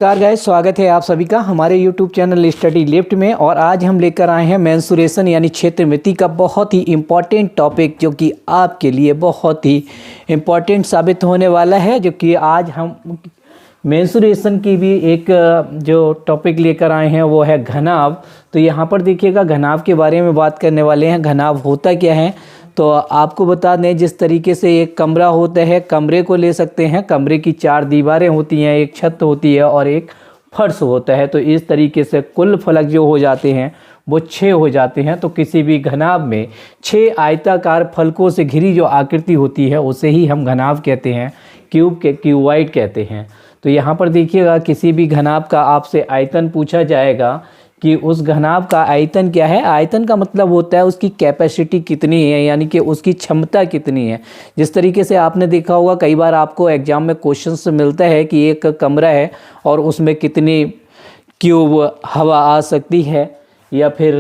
नमस्कार गाइस, स्वागत है आप सभी का हमारे YouTube चैनल स्टडी लिफ्ट में। और आज हम लेकर आए हैं मेंसुरेशन यानी क्षेत्रमिति का बहुत ही इम्पॉर्टेंट टॉपिक, जो कि आपके लिए बहुत ही इम्पॉर्टेंट साबित होने वाला है। जो कि आज हम मेंसुरेशन की भी एक जो टॉपिक लेकर आए हैं वो है घनाभ। तो यहाँ पर देखिएगा, घनाभ के बारे में बात करने वाले हैं। घनाभ होता क्या है तो आपको बता दें, जिस तरीके से एक कमरा होता है, कमरे को ले सकते हैं। कमरे की 4 दीवारें होती हैं, एक छत होती है और एक फर्श होता है। तो इस तरीके से कुल फलक जो हो जाते हैं वो 6 हो जाते हैं। तो किसी भी घनाभ में 6 आयताकार फलकों से घिरी जो आकृति होती है उसे ही हम घनाभ कहते हैं, क्यूबॉइड कहते हैं। तो यहाँ पर देखिएगा, किसी भी घनाभ का आपसे आयतन पूछा जाएगा कि उस घनाभ का आयतन क्या है। आयतन का मतलब होता है उसकी कैपेसिटी कितनी है, यानी कि उसकी क्षमता कितनी है। जिस तरीके से आपने देखा होगा, कई बार आपको एग्जाम में क्वेश्चन मिलता है कि एक कमरा है और उसमें कितनी क्यूब हवा आ सकती है, या फिर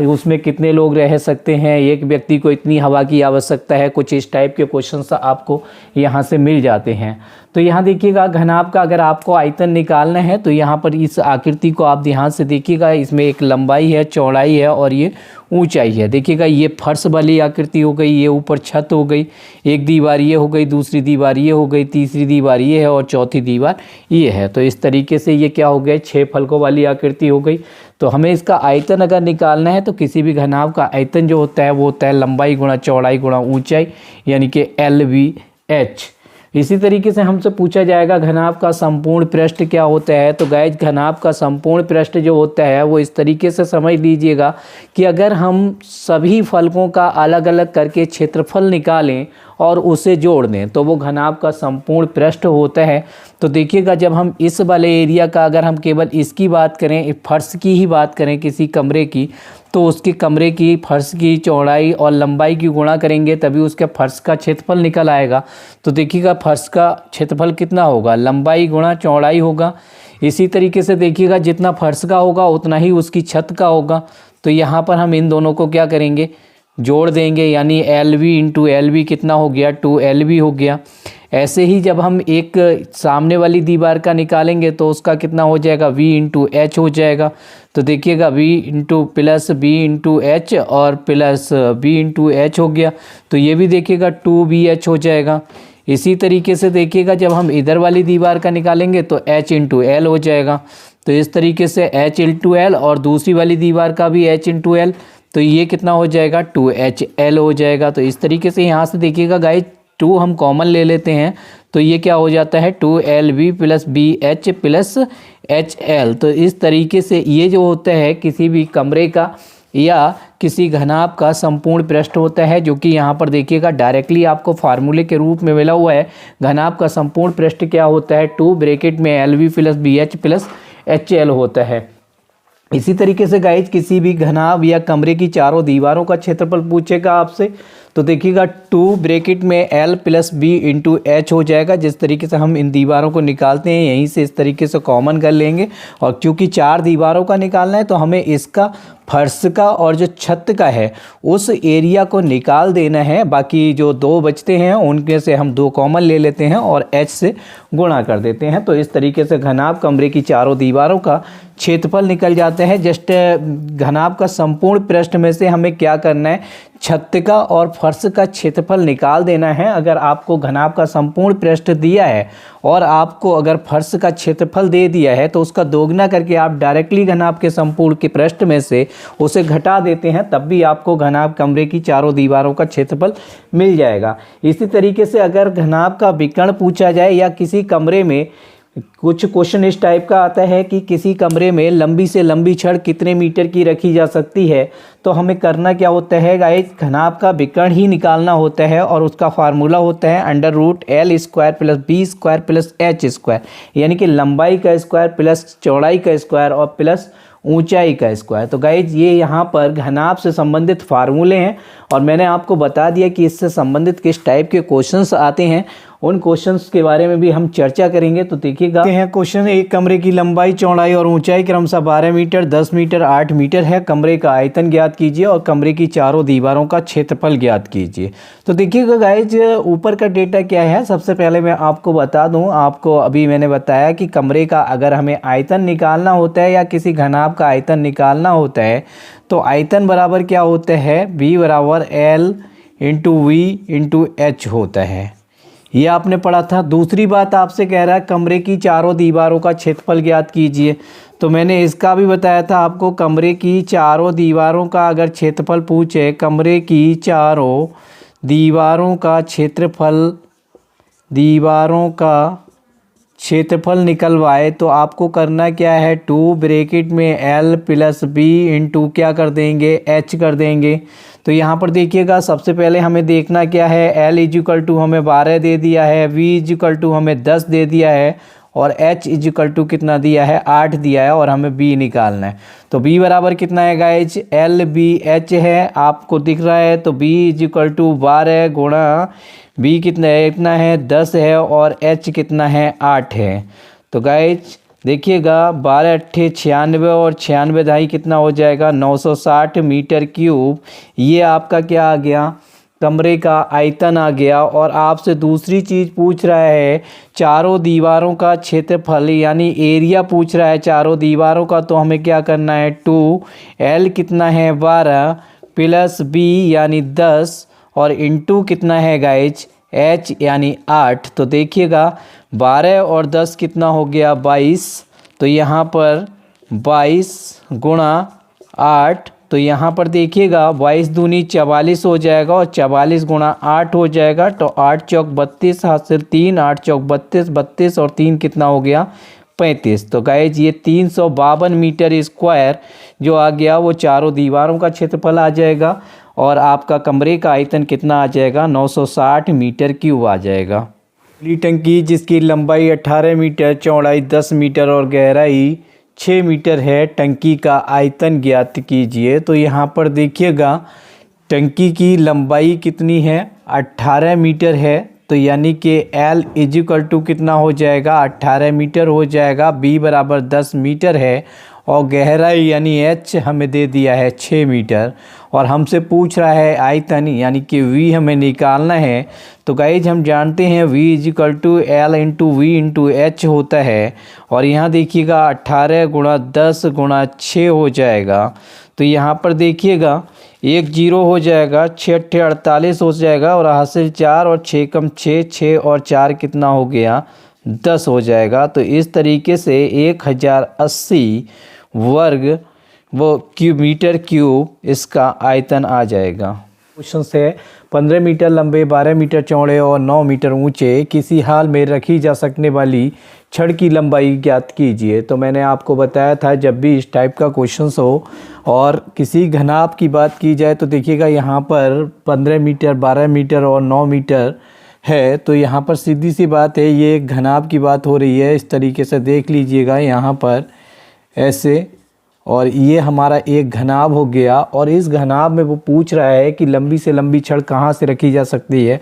उसमें कितने लोग रह सकते हैं, एक व्यक्ति को इतनी हवा की आवश्यकता है। कुछ इस टाइप के क्वेश्चंस आपको यहाँ से मिल जाते हैं। तो यहाँ देखिएगा, घनाभ का अगर आपको आयतन निकालना है तो यहाँ पर इस आकृति को आप ध्यान से देखिएगा। इसमें एक लंबाई है, चौड़ाई है और ये ऊंचाई है। देखिएगा, ये फर्श वाली आकृति हो गई, ये ऊपर छत हो गई, एक दीवार ये हो गई, दूसरी दीवार ये हो गई, तीसरी दीवार ये है और चौथी दीवार ये है। तो इस तरीके से ये क्या हो गए, 6 फलकों वाली आकृति हो गई। तो हमें इसका आयतन अगर निकालना है तो किसी भी घनाभ का आयतन जो होता है वो होता है लंबाई गुणा चौड़ाई गुणा ऊंचाई, यानी कि LVH। इसी तरीके से हमसे पूछा जाएगा घनाभ का संपूर्ण पृष्ठ क्या होता है। तो गाइस, घनाभ का संपूर्ण पृष्ठ जो होता है वो इस तरीके से समझ लीजिएगा कि अगर हम सभी फलकों का अलग अलग करके क्षेत्रफल निकालें और उसे जोड़ दें तो वो घनाभ का संपूर्ण पृष्ठ होता है। तो देखिएगा, जब हम इस वाले एरिया का, अगर हम केवल इसकी बात करें, फर्श की ही बात करें किसी कमरे की, तो उसके कमरे की फर्श की चौड़ाई और लंबाई की गुणा करेंगे तभी उसके फर्श का क्षेत्रफल निकल आएगा। तो देखिएगा, फर्श का क्षेत्रफल कितना होगा, लंबाई गुणा चौड़ाई होगा। इसी तरीके से देखिएगा, जितना फर्श का होगा उतना ही उसकी छत का होगा। तो यहाँ पर हम इन दोनों को क्या करेंगे, जोड़ देंगे, यानी LV इंटू LV कितना हो गया, 2LV हो गया। ऐसे ही जब हम एक सामने वाली दीवार का निकालेंगे तो उसका कितना हो जाएगा, V इंटू H हो जाएगा। तो देखिएगा, V into plus B into H और प्लस B इंटू H हो गया। तो ये भी देखिएगा 2BH हो जाएगा। इसी तरीके से देखिएगा, जब हम इधर वाली दीवार का निकालेंगे तो H इंटू L हो जाएगा। तो इस तरीके से H इंटू L और दूसरी वाली दीवार का भी H इंटू L, तो ये कितना हो जाएगा, 2HL हो जाएगा। तो इस तरीके से यहाँ से देखिएगा गाइस, 2 हम कॉमन ले लेते हैं तो ये क्या हो जाता है, 2LV plus BH plus HL। तो इस तरीके से ये जो होता है किसी भी कमरे का या किसी घनाभ का संपूर्ण पृष्ठ होता है, जो कि यहाँ पर देखिएगा डायरेक्टली आपको फार्मूले के रूप में मिला हुआ है। घनाभ का संपूर्ण पृष्ठ क्या होता है, 2 ब्रैकेट में LV plus BH plus HL होता है। इसी तरीके से गाइज, किसी भी घनाभ या कमरे की चारों दीवारों का क्षेत्रफल पूछेगा आपसे तो देखिएगा 2 ब्रैकेट में L plus B into H हो जाएगा। जिस तरीके से हम इन दीवारों को निकालते हैं यहीं से इस तरीके से कॉमन कर लेंगे। और क्योंकि 4 दीवारों का निकालना है तो हमें इसका फर्श का और जो छत का है उस एरिया को निकाल देना है। बाकी जो 2 बचते हैं उनके से हम 2 कॉमन ले लेते हैं और H से गुणा कर देते हैं। तो इस तरीके से घनाभ कमरे की चारों दीवारों का क्षेत्रफल निकल जाता है। जस्ट घनाभ का संपूर्ण पृष्ठ में से हमें क्या करना है, छत का और फर्श का क्षेत्रफल निकाल देना है। अगर आपको घनाभ का संपूर्ण पृष्ठ दिया है और आपको अगर फर्श का क्षेत्रफल दे दिया है तो उसका दोगुना करके आप डायरेक्टली घनाभ के संपूर्ण के पृष्ठ में से उसे घटा देते हैं, तब भी आपको घनाभ कमरे की चारों दीवारों का क्षेत्रफल मिल जाएगा। इसी तरीके से अगर घनाभ का विकर्ण पूछा जाए या किसी कमरे में, कुछ क्वेश्चन इस टाइप का आता है कि किसी कमरे में लंबी से लंबी छड़ कितने मीटर की रखी जा सकती है, तो हमें करना क्या होता है गाइस, घनाभ का विकर्ण ही निकालना होता है और उसका फार्मूला होता है √L square plus B square plus H square, यानी कि लंबाई का स्क्वायर प्लस चौड़ाई का स्क्वायर और प्लस ऊंचाई का स्क्वायर। तो गाइज, ये यहाँ पर घनाभ से संबंधित फार्मूले हैं और मैंने आपको बता दिया कि इससे संबंधित किस टाइप के क्वेश्चंस आते हैं। उन क्वेश्चंस के बारे में भी हम चर्चा करेंगे। तो देखिएगा क्वेश्चन, एक कमरे की लंबाई, चौड़ाई और ऊंचाई क्रमशः 12 मीटर, 10 मीटर, 8 मीटर है। कमरे का आयतन ज्ञात कीजिए और कमरे की चारों दीवारों का क्षेत्रफल ज्ञात कीजिए। तो देखिएगा गाइज, ऊपर का डेटा क्या है, सबसे पहले मैं आपको बता दूं। आपको अभी मैंने बताया कि कमरे का अगर हमें आयतन निकालना होता है या किसी घनाभ का आयतन निकालना होता है तो आयतन बराबर क्या होता है, V बराबर L into V into H होता है। ये आपने पढ़ा था। दूसरी बात आपसे कह रहा है कमरे की चारों दीवारों का क्षेत्रफल ज्ञात कीजिए। तो मैंने इसका भी बताया था आपको, कमरे की चारों दीवारों का अगर क्षेत्रफल पूछे, कमरे की चारों दीवारों का क्षेत्रफल निकलवाए तो आपको करना क्या है, 2 ब्रैकेट में L प्लस B इंटू क्या कर देंगे, H कर देंगे। तो यहाँ पर देखिएगा, सबसे पहले हमें देखना क्या है, L इजिकल टू हमें 12 दे दिया है, V इजिकल टू हमें 10 दे दिया है और H इजिकल टू कितना दिया है, 8 दिया है और हमें B निकालना है। तो B बराबर कितना है गाइज, LBH है, आपको दिख रहा है। तो B इजिकल टू 12 गुणा B कितना है, इतना है 10 है और H कितना है, 8 है। तो गाइज देखिएगा, 12 अट्ठे 96 और 96 दहाई कितना हो जाएगा, 960 मीटर क्यूब। ये आपका क्या आ गया, कमरे का आयतन आ गया। और आपसे दूसरी चीज़ पूछ रहा है चारों दीवारों का क्षेत्रफल यानी एरिया पूछ रहा है चारों दीवारों का। तो हमें क्या करना है, 2L कितना है 12 प्लस B यानी 10 और इंटू कितना है गाइज, H यानी 8। तो देखिएगा 12 और 10 कितना हो गया, 22। तो यहाँ पर 22 गुणा 8, तो यहाँ पर देखिएगा 22 दूनी 44 हो जाएगा और 44 गुणा 8 हो जाएगा। तो 8 चौक 32, हाथ से 3, 8 चौक 32, 32 और 3 कितना हो गया, 35। तो गाइज ये 352 मीटर स्क्वायर जो आ गया वो चारों दीवारों का क्षेत्रफल आ जाएगा और आपका कमरे का आयतन कितना आ जाएगा, 960 मीटर क्यूब आ जाएगा। खुली टंकी जिसकी लंबाई 18 मीटर, चौड़ाई 10 मीटर और गहराई 6 मीटर है, टंकी का आयतन ज्ञात कीजिए। तो यहाँ पर देखिएगा टंकी की लंबाई कितनी है, 18 मीटर है। तो यानी कि L इजिकल टू कितना हो जाएगा, 18 मीटर हो जाएगा। B बराबर 10 मीटर है और गहराई यानी H हमें दे दिया है 6 मीटर और हमसे पूछ रहा है आयतन यानी कि V हमें निकालना है। तो गाइज हम जानते हैं V equal to L into V into H होता है। और यहाँ देखिएगा 18 गुणा 10 गुणा 6 हो जाएगा। तो यहाँ पर देखिएगा 1 0 हो जाएगा, 6 अट्ठे 48 हो जाएगा और हासिल 4 और 6 कम 6, 6 और 4 कितना हो गया, 10 हो जाएगा। तो इस तरीके से 1080 वर्ग मीटर क्यूब इसका आयतन आ जाएगा। क्वेश्चन से 15 मीटर लंबे, 12 मीटर चौड़े और 9 मीटर ऊंचे किसी हाल में रखी जा सकने वाली छड़ की लंबाई ज्ञात कीजिए। तो मैंने आपको बताया था जब भी इस टाइप का क्वेश्चन हो और किसी घनाभ की बात की जाए तो देखिएगा यहाँ पर 15 मीटर, 12 मीटर और 9 मीटर है। तो यहाँ पर सीधी सी बात है, ये घनाभ की बात हो रही है। इस तरीके से देख लीजिएगा यहाँ पर ऐसे, और ये हमारा एक घनाभ हो गया और इस घनाभ में वो पूछ रहा है कि लंबी से लंबी छड़ कहाँ से रखी जा सकती है।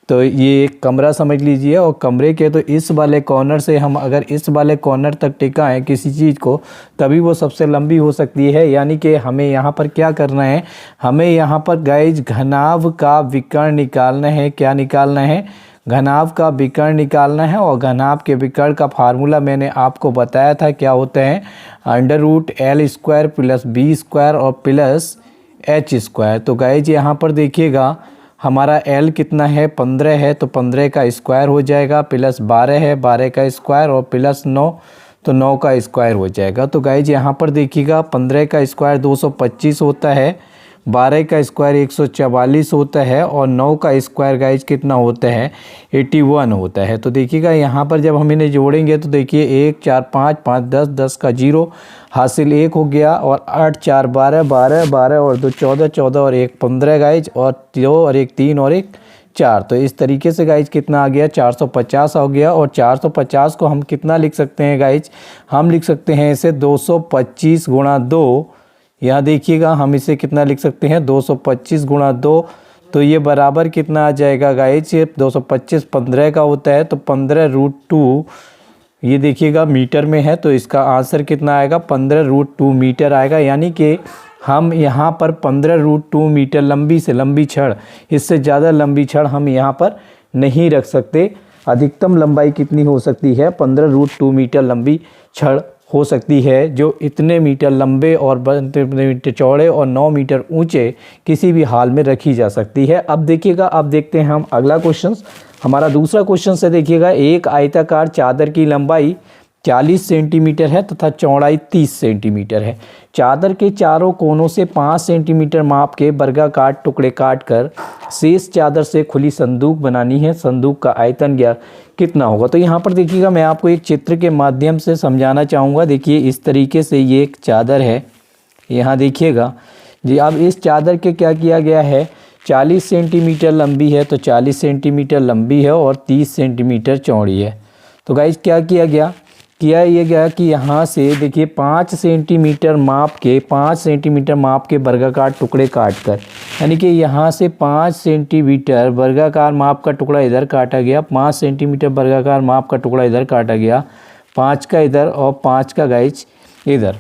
तो ये एक कमरा समझ लीजिए और कमरे के तो इस वाले कॉर्नर से हम अगर इस वाले कॉर्नर तक टिकाएं किसी चीज़ को तभी वो सबसे लंबी हो सकती है। यानी कि हमें यहाँ पर क्या करना है, हमें यहाँ पर गाइज घनाभ का विकर्ण निकालना है। क्या निकालना है, घनाभ का विकर्ण निकालना है। और घनाभ के विकर्ण का फार्मूला मैंने आपको बताया था क्या होता है, √L² प्लस B स्क्वायर और प्लस H स्क्वायर। तो गाइज यहाँ पर देखिएगा हमारा L कितना है, 15 है, तो 15 का स्क्वायर हो जाएगा, प्लस 12 है, 12 का स्क्वायर और प्लस 9, तो 9 का स्क्वायर हो जाएगा। तो गाइज यहाँ पर देखिएगा 15 का स्क्वायर 225 होता है, 12 का स्क्वायर 144 होता है और 9 का स्क्वायर गाइज कितना होता है, 81 होता है। तो देखिएगा यहाँ पर जब हम इन्हें जोड़ेंगे तो देखिए 1 4 5 5 10, 10 का 0 हासिल 1 हो गया और 8 4 12, 12 12 और 2 14, 14 और 1 15 गाइज और 2 और 1 3 और 1 4। तो इस तरीके से गाइज कितना आ गया, 450 हो गया। और 450 को हम कितना लिख सकते हैं गाइज, हम लिख सकते हैं इसे 225 गुणा 2। यहाँ देखिएगा हम इसे कितना लिख सकते हैं, 225 गुणा 2। तो ये बराबर कितना आ जाएगा गाइस, 225 15 का होता है, तो 15√2 ये देखिएगा मीटर में है, तो इसका आंसर कितना आएगा, 15√2 मीटर आएगा। यानी कि हम यहाँ पर 15√2 मीटर लंबी से लंबी छड़, इससे ज़्यादा लंबी छड़ हम यहाँ पर नहीं रख सकते। अधिकतम लंबाई कितनी हो सकती है, 15√2 मीटर लंबी छड़ हो सकती है, जो इतने मीटर लंबे और मीटर चौड़े और 9 मीटर ऊंचे किसी भी हाल में रखी जा सकती है। अब देखिएगा, अब देखते हैं हम अगला क्वेश्चन। हमारा दूसरा क्वेश्चन से देखिएगा, एक आयताकार चादर की लंबाई 40 सेंटीमीटर है तथा चौड़ाई 30 सेंटीमीटर है। चादर के चारों कोनों से 5 सेंटीमीटर माप के वर्गाकार टुकड़े काटकर शेष चादर से खुली संदूक बनानी है। संदूक का आयतन कितना होगा। तो यहाँ पर देखिएगा, मैं आपको एक चित्र के माध्यम से समझाना चाहूँगा। देखिए इस तरीके से ये एक चादर है, यहाँ देखिएगा जी। अब इस चादर के क्या किया गया है, 40 सेंटीमीटर लंबी है, तो 40 सेंटीमीटर लंबी है और 30 सेंटीमीटर चौड़ी है। तो गाइस क्या किया गया कि यहाँ से देखिए 5 सेंटीमीटर माप के वर्गाकार टुकड़े काटकर, यानी कि यहाँ से 5 सेंटीमीटर वर्गाकार माप का टुकड़ा इधर काटा गया, 5 सेंटीमीटर वर्गाकार माप का टुकड़ा इधर काटा गया, 5 का इधर और 5 का गाइस इधर।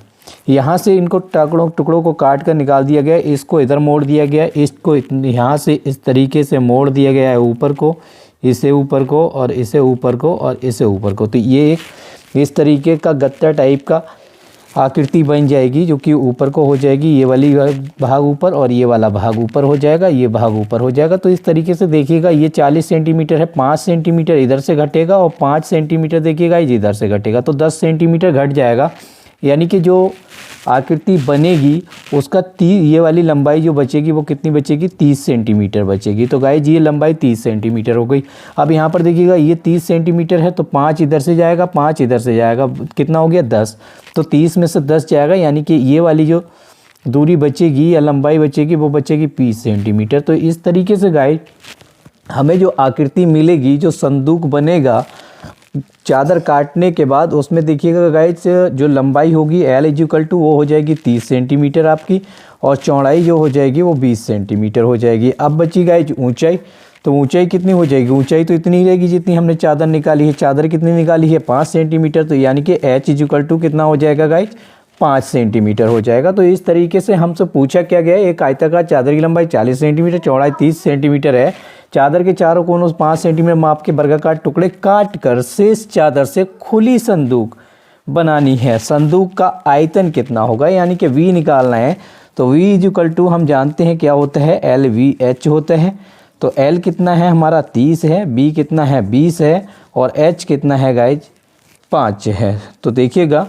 यहाँ से इनको टुकड़ों को काट कर निकाल दिया गया, इसको इधर मोड़ दिया गया, इसको यहाँ से इस तरीके से मोड़ दिया गया है, ऊपर को, इसे ऊपर को और इसे ऊपर को और इसे ऊपर को। तो ये एक इस तरीके का गत्ता टाइप का आकृति बन जाएगी, जो कि ऊपर को हो जाएगी। ये वाली भाग ऊपर और ये वाला भाग ऊपर हो जाएगा, ये भाग ऊपर हो जाएगा। तो इस तरीके से देखिएगा, ये 40 सेंटीमीटर है, 5 सेंटीमीटर इधर से घटेगा और 5 सेंटीमीटर देखिएगा इधर से घटेगा, तो 10 सेंटीमीटर घट जाएगा। यानी कि जो आकृति बनेगी उसका ये वाली लंबाई जो बचेगी वो कितनी बचेगी, 30 सेंटीमीटर बचेगी। तो गाइस ये लंबाई 30 सेंटीमीटर हो गई। अब यहाँ पर देखिएगा, ये 30 सेंटीमीटर है, तो 5 इधर से जाएगा, 5 इधर से जाएगा, कितना हो गया 10। तो 30 में से 10 जाएगा, यानी कि ये वाली जो दूरी बचेगी या लंबाई बचेगी वो बचेगी 20 सेंटीमीटर। तो इस तरीके से गाइस हमें जो आकृति मिलेगी, जो संदूक बनेगा चादर काटने के बाद, उसमें देखिएगा गाइस जो लंबाई होगी L वो हो जाएगी 30 सेंटीमीटर आपकी, और चौड़ाई जो हो जाएगी वो 20 सेंटीमीटर हो जाएगी। अब बची गाइस ऊंचाई, तो ऊंचाई कितनी हो जाएगी, ऊंचाई तो इतनी ही रहेगी जितनी हमने चादर निकाली है। चादर कितनी निकाली है, 5 सेंटीमीटर, तो यानी कि H कितना हो जाएगा गाइस, 5 सेंटीमीटर हो जाएगा। तो इस तरीके से हमसे पूछा क्या गया, एक आयताकार चादर की लंबाई 40 सेंटीमीटर, चौड़ाई 30 सेंटीमीटर है। चादर के चारों कोनों 5 सेंटीमीटर माप के वर्गाकार टुकड़े काट कर शेष चादर से खुली संदूक बनानी है। संदूक का आयतन कितना होगा, यानी कि V निकालना है। तो V हम जानते हैं क्या होता है, LVH होता है। तो L कितना है हमारा 30 है, B कितना है 20 है, और H कितना है गाइज 5 है। तो देखिएगा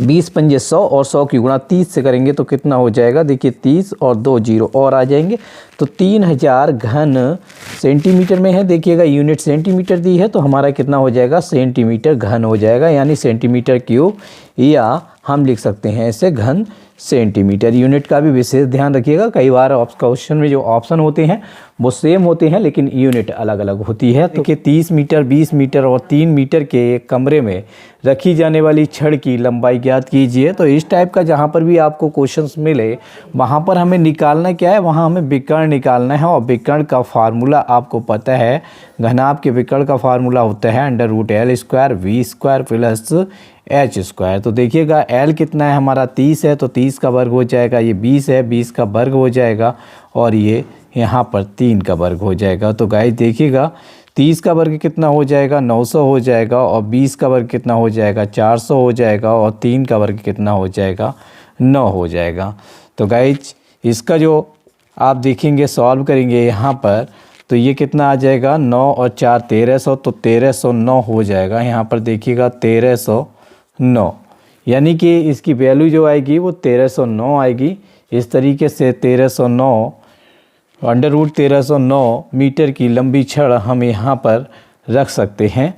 20 पंजे 100 और 100 की गुणा 30 से करेंगे तो कितना हो जाएगा, देखिए 30 और 2 जीरो और आ जाएंगे, तो 3000 घन सेंटीमीटर में है। देखिएगा यूनिट सेंटीमीटर दी है, तो हमारा कितना हो जाएगा, सेंटीमीटर घन हो जाएगा, यानी सेंटीमीटर क्यूब, या हम लिख सकते हैं इसे घन सेंटीमीटर। यूनिट का भी विशेष ध्यान रखिएगा, कई बार क्वेश्चन में जो ऑप्शन होते हैं वो सेम होते हैं लेकिन यूनिट अलग अलग होती है। तो कि 30 मीटर, 20 मीटर और 3 मीटर के एक कमरे में रखी जाने वाली छड़ की लंबाई ज्ञात कीजिए। तो इस टाइप का जहाँ पर भी आपको क्वेश्चंस मिले वहाँ पर हमें निकालना क्या है, वहाँ हमें विकर्ण निकालना है। और विकर्ण का फार्मूला आपको पता है, घनाभ के विकर्ण का फार्मूला होता है √L² V² प्लस H²। तो देखिएगा L कितना है हमारा 30 है, तो 30 का वर्ग हो जाएगा, ये 20 है, 20 का वर्ग हो जाएगा, और ये यहाँ पर 3 का वर्ग हो जाएगा। तो गाइस देखिएगा 30 का वर्ग कितना हो जाएगा, 900 हो जाएगा, और 20 का वर्ग कितना हो जाएगा, 400 हो जाएगा, और 3 का वर्ग कितना हो जाएगा, 9 हो जाएगा। तो गाइस इसका जो आप देखेंगे सॉल्व करेंगे यहाँ पर, तो ये कितना आ जाएगा, 9 और 4 1300, तो 1309 हो जाएगा। यहाँ पर देखिएगा 1309, यानी कि इसकी वैल्यू जो आएगी वो 1309 आएगी। इस तरीके से 1309 √1309 मीटर की लंबी छड़ हम यहाँ पर रख सकते हैं।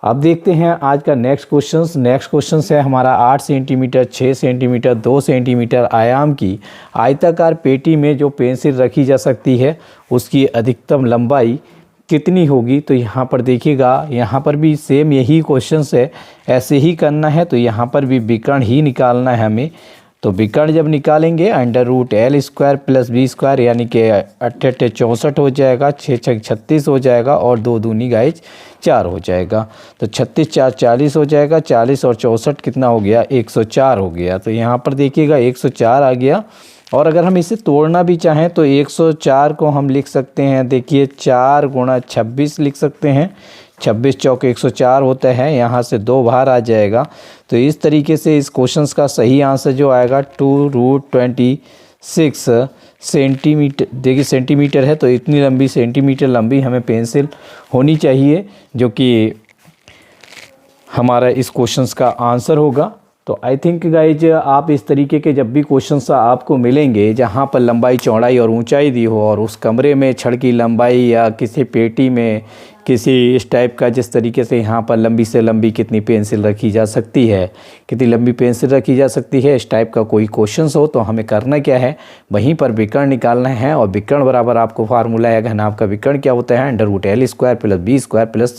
अब देखते हैं आज का नेक्स्ट क्वेश्चन है हमारा 8 सेंटीमीटर, 6 सेंटीमीटर, 2 सेंटीमीटर आयाम की आयताकार पेटी में जो पेंसिल रखी जा सकती है उसकी अधिकतम लंबाई कितनी होगी। तो यहाँ पर देखिएगा, यहाँ पर भी सेम यही क्वेश्चन है, ऐसे ही करना है। तो यहाँ पर भी विकर्ण ही निकालना है हमें। तो विकर्ण जब निकालेंगे under root L square plus B square यानी कि 8 64 हो जाएगा, 6 6 36 हो जाएगा और 2 दूनी गाइज 4 हो जाएगा। तो 36 4 40 हो जाएगा, 40 और 64 कितना हो गया 104 हो गया। तो यहाँ पर देखिएगा 104 आ गया। और अगर हम इसे तोड़ना भी चाहें तो 104 को हम लिख सकते हैं, देखिए 4 गुणा 26 लिख सकते हैं, 26 चौक 104 होता है, यहाँ से 2 बाहर आ जाएगा। तो इस तरीके से इस क्वेश्चन का सही आंसर जो आएगा 2√26 सेंटीमीटर। देखिए सेंटीमीटर है तो इतनी लंबी सेंटीमीटर लंबी हमें पेंसिल होनी चाहिए, जो कि हमारा इस क्वेश्चन का आंसर होगा। तो आई थिंक गाइज आप इस तरीके के जब भी क्वेश्चंस आपको मिलेंगे जहाँ पर लंबाई चौड़ाई और ऊंचाई दी हो और उस कमरे में छड़ की लंबाई या किसी पेटी में किसी इस टाइप का, जिस तरीके से यहाँ पर लंबी से लंबी कितनी पेंसिल रखी जा सकती है, कितनी लंबी पेंसिल रखी जा सकती है, इस टाइप का कोई क्वेश्चंस हो तो हमें करना क्या है, वहीं पर विकर्ण निकालना है। और विकर्ण बराबर आपको फार्मूला है घनाभ का विकर्ण क्या होता है, under root L square plus B square plus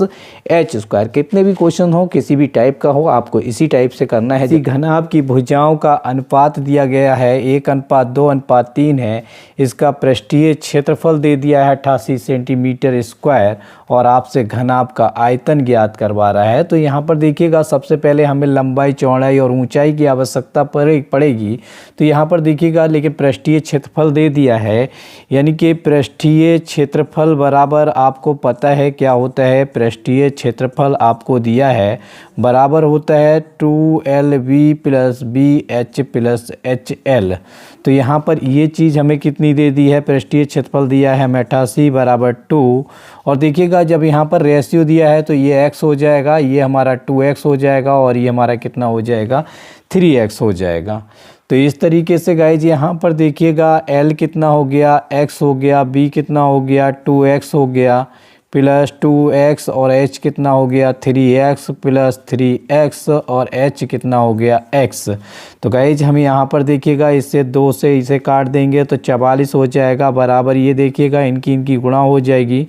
H square. कितने भी क्वेश्चन हो किसी भी टाइप का हो आपको इसी टाइप से करना है। घनाभ की भुजाओं का अनुपात दिया गया है 1:2:3 है। इसका पृष्ठीय क्षेत्रफल दे दिया है 88 सेंटीमीटर स्क्वायर और आपसे घनाभ का आयतन ज्ञात करवा रहा है। तो यहाँ पर देखिएगा सबसे पहले हमें लंबाई चौड़ाई और ऊंचाई की आवश्यकता पड़ेगी। तो यहाँ पर देखिएगा लेकिन पृष्ठीय क्षेत्रफल दे दिया है, यानी कि पृष्ठीय क्षेत्रफल बराबर आपको पता है क्या होता है, पृष्ठीय क्षेत्रफल आपको दिया है बराबर होता है 2LV plus BH plus HL। तो यहाँ पर ये चीज़ हमें कितनी दे दी है, पृष्ठीय क्षेत्रफल दिया है हमें 88 बराबर 2। और देखिएगा जब यहाँ पर रेशियो दिया है तो ये x हो जाएगा, ये हमारा 2x हो जाएगा और ये हमारा कितना हो जाएगा 3x हो जाएगा। तो इस तरीके से गाइज यहाँ पर देखिएगा L कितना हो गया x हो गया, B कितना हो गया 2x हो गया प्लस 2x और h कितना हो गया 3x प्लस 3x और h कितना हो गया x। तो गाइज हम यहाँ पर देखिएगा इससे 2 से इसे काट देंगे तो 44 हो जाएगा बराबर, ये देखिएगा इनकी गुणा हो जाएगी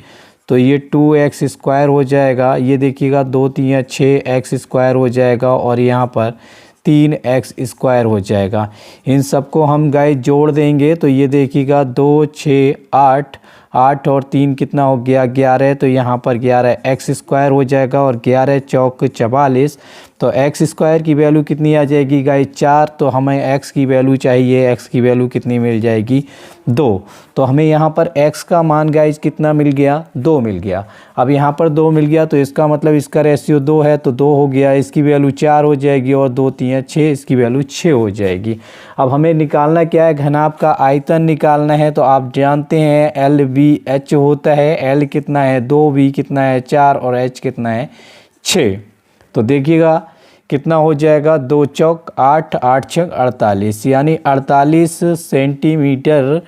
तो ये 2x स्क्वायर हो जाएगा, ये देखिएगा 2 3 6x स्क्वायर हो जाएगा और यहाँ पर 3x स्क्वायर हो जाएगा। इन सबको हम गाइज जोड़ देंगे तो ये देखिएगा 2 6 8 8 और 3 कितना हो गया 11। तो यहाँ पर 11x स्क्वायर हो जाएगा और 11 चौक 44। तो x स्क्वायर की वैल्यू कितनी आ जाएगी गाइज 4। तो हमें x की वैल्यू चाहिए, x की वैल्यू कितनी मिल जाएगी 2। तो हमें यहाँ पर x का मान गाइज कितना मिल गया 2 मिल गया। अब यहाँ पर 2 मिल गया तो इसका मतलब इसका रेशियो 2 है तो 2 हो गया, इसकी वैल्यू 4 हो जाएगी और 2 3 6, इसकी वैल्यू 6 हो जाएगी। अब हमें निकालना क्या है, घनाभ का आयतन निकालना है। तो आप जानते हैं LVH होता है, L कितना है 2, V कितना है 4 और H कितना है 6। तो देखिएगा कितना हो जाएगा 2 चौक 8 8 छक 48 यानी 48 सेंटीमीटर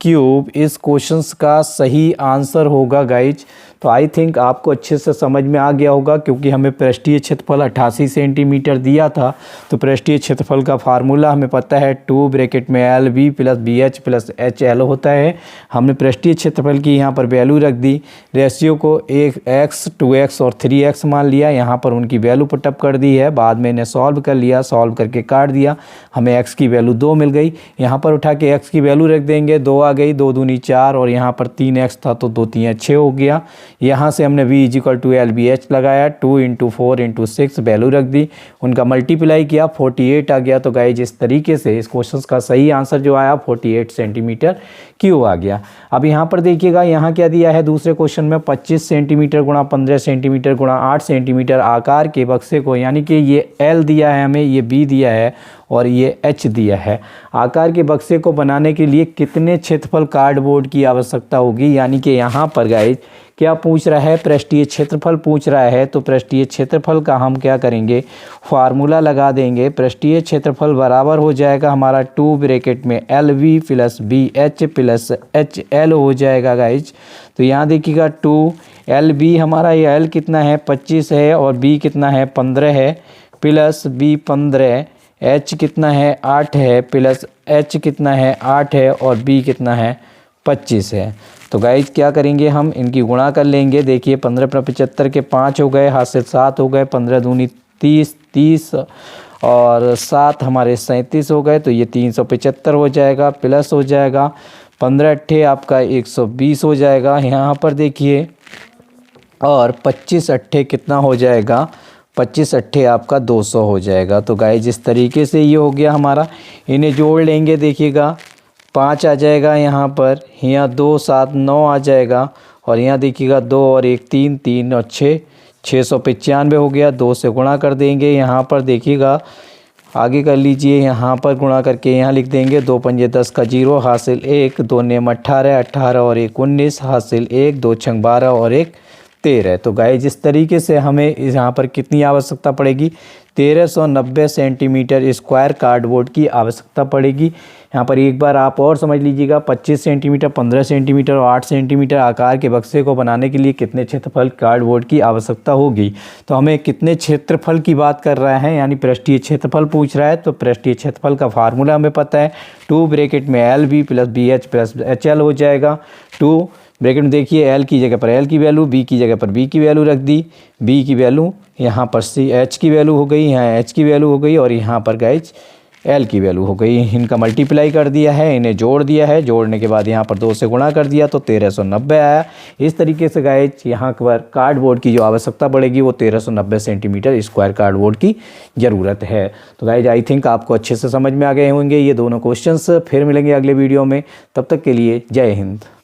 क्यूब इस क्वेश्चन का सही आंसर होगा गाइज। तो आई थिंक आपको अच्छे से समझ में आ गया होगा, क्योंकि हमें पृष्ठीय क्षेत्रफल 88 सेंटीमीटर दिया था। तो पृष्ठीय क्षेत्रफल का फार्मूला हमें पता है 2 ब्रैकेट में LV plus BH plus HL होता है। हमने पृष्ठीय क्षेत्रफल की यहाँ पर वैल्यू रख दी, रेशियो को 1x 2x और 3x मान लिया, यहाँ पर उनकी वैल्यू पुटअप कर दी है। बाद में इन्हें सॉल्व कर लिया, सॉल्व करके काट दिया, हमें x की वैल्यू 2 मिल गई। यहाँ पर उठा के x की वैल्यू रख देंगे, 2 आ गई, 2 दूनी 4 और यहाँ पर 3x था तो 2 3 6 हो गया। यहाँ से हमने v = LBH लगाया, 2 × 4 × 6 वैल्यू रख दी, उनका मल्टीप्लाई किया 48 आ गया। तो गाइज इस तरीके से इस क्वेश्चन का सही आंसर जो आया 48 सेंटीमीटर क्यूब आ गया। अब यहाँ पर देखिएगा यहाँ क्या दिया है दूसरे क्वेश्चन में 25 सेंटीमीटर गुणा 15 सेंटीमीटर गुणा 8 सेंटीमीटर आकार के बक्से को, यानी कि ये L दिया है हमें, ये B दिया है और ये H दिया है। आकार के बक्से को बनाने के लिए कितने क्षेत्रफल कार्डबोर्ड की आवश्यकता होगी, यानी कि यहाँ पर गाइज क्या पूछ रहा है, पृष्ठीय क्षेत्रफल पूछ रहा है। तो पृष्ठीय क्षेत्रफल का हम क्या करेंगे, फार्मूला लगा देंगे। पृष्ठीय क्षेत्रफल बराबर हो जाएगा हमारा 2 ब्रैकेट में LV plus BH plus HL हो जाएगा गाइज। तो यहाँ देखिएगा 2 LB हमारा ये L कितना है 25 है और B कितना है 15 है प्लस B 15, H कितना है 8 है प्लस H कितना है 8 है और B कितना है 25 है। तो गाइज क्या करेंगे, हम इनकी गुणा कर लेंगे। देखिए 15 × 75 के 5 हो गए, हाथ से 7 हो गए, 15 दूनी 30 30 और 7 हमारे 37 हो गए, तो ये 375 हो जाएगा, प्लस हो जाएगा 15 अट्ठे आपका 120 हो जाएगा यहाँ पर देखिए, और 25 अट्ठे कितना हो जाएगा, 25 अट्ठे आपका 200 हो जाएगा। तो गाइस जिस तरीके से ये हो गया हमारा, इन्हें जोड़ लेंगे देखिएगा, 5 आ जाएगा यहाँ पर, यहाँ 2 7 9 आ जाएगा, और यहाँ देखिएगा 2 और 1 3 3 और 6 695 हो गया। 2 से गुणा कर देंगे, यहाँ पर देखिएगा आगे कर लीजिए, यहाँ पर गुणा करके यहाँ लिख देंगे, 2 पंजे 10 का 0 हासिल 1, 2 नेम 18 18 और 1 19 हासिल 1, 2 छंग 12 और 1 13। तो गाइस जिस तरीके से हमें यहाँ पर कितनी आवश्यकता पड़ेगी, 1390 सेंटीमीटर स्क्वायर कार्डबोर्ड की आवश्यकता पड़ेगी। यहाँ पर एक बार आप और समझ लीजिएगा, 25 सेंटीमीटर 15 सेंटीमीटर और 8 सेंटीमीटर आकार के बक्से को बनाने के लिए कितने क्षेत्रफल कार्डबोर्ड की आवश्यकता होगी। तो हमें कितने क्षेत्रफल की बात कर रहा है, यानी पृष्ठीय क्षेत्रफल पूछ रहा है। तो पृष्ठीय क्षेत्रफल का फार्मूला हमें पता है, 2 ब्रैकेट में LB plus BH plus HL हो जाएगा। 2 ब्रैकेट में देखिए, L की जगह पर L की वैल्यू, B की जगह पर B की वैल्यू रख दी, B की वैल्यू यहाँ पर H की वैल्यू हो गई, यहाँ H की वैल्यू हो गई, और यहाँ पर गाइज L की वैल्यू हो गई। इनका मल्टीप्लाई कर दिया है, इन्हें जोड़ दिया है, जोड़ने के बाद यहाँ पर 2 से गुणा कर दिया तो 1390 आया। इस तरीके से गाइज यहाँ पर कार्डबोर्ड की जो आवश्यकता पड़ेगी वो 1390 सेंटीमीटर स्क्वायर कार्डबोर्ड की ज़रूरत है। तो गाइज आई थिंक आपको अच्छे से समझ में आ गए होंगे ये दोनों क्वेश्चंस। फिर मिलेंगे अगले वीडियो में, तब तक के लिए जय हिंद।